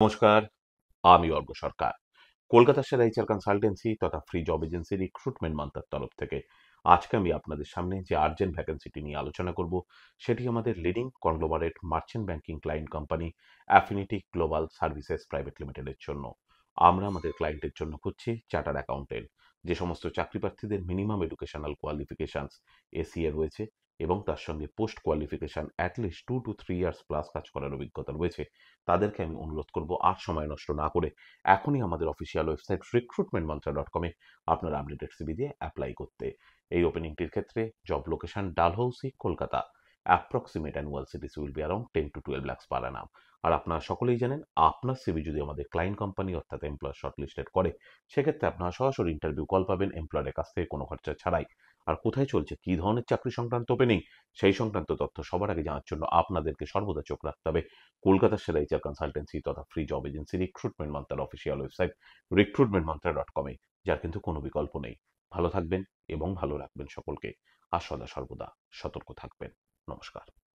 নমস্কার, আমি অর্ক সরকার। কলকাতার সেরা এইচআর কনসালটেন্সি তথা ফ্রি জব এজেন্সি রিক্রুটমেন্ট মান্ত্রার তরফ থেকে আজকে আমি আপনাদের সামনে যে আর্জেন্ট ভ্যাকেন্সিটি নিয়ে আলোচনা করব সেটি আমাদের leading conglomerate merchant banking client company affinity global services private লিমিটেডের জন্য। আমরা আমাদের ক্লায়েন্টের জন্য খুঁজছি চার্টার্ড অ্যাকাউন্টেন্ট। যে সমস্ত চাকরি প্রার্থীদের মিনিমাম এডুকেশনাল কোয়ালিফিকেশনস এসিএ রয়েছে এবং তার সঙ্গে post qualification at least 2 to 3 years plus কাজ করার অভিজ্ঞতা রয়েছে, তাদেরকে আমি অনুরোধ করব আর সময় নষ্ট না করে এখনই আমাদের অফিসিয়াল ওয়েবসাইট recruitmentmantra.com-এ আপনার আপডেটেড সিভি দিয়ে অ্যাপ্লাই করতে। এই ওপেনিংটির ক্ষেত্রে job location Dalhousie, Kolkata. Approximate annual CTC will be around 10 to 12 lakhs per annum। আর আপনারা সকলেই জানেন, আপনার সিভি যদি আমাদের ক্লায়েন্ট কোম্পানি অর্থাৎ এমপ্লয়ার শর্টলিস্টেড করে, সেক্ষেত্রে আপনারা সরাসরি ইন্টারভিউ কল পাবেন এমপ্লয়ারের কাছ থেকে কোনো খরচা ছাড়াই। আর কোথায় চলছে, কী ধরনের চাকরি সংক্রান্ত ওপেনিং, সেই সংক্রান্ত তথ্য সবার আগে জানার জন্য আপনাদেরকে সর্বদা চোখ রাখতে হবে কলকাতার সেরা এইচআর কনসালটেন্সি তথা ফ্রি জব এজেন্সি রিক্রুটমেন্ট মান্ত্রার অফিসিয়াল ওয়েবসাইট recruitmentmantra.com-এ, যার কিন্তু কোনো বিকল্প নেই। ভালো থাকবেন এবং ভালো রাখবেন সকলকে। আর সদা সর্বদা সতর্ক থাকবেন। নমস্কার।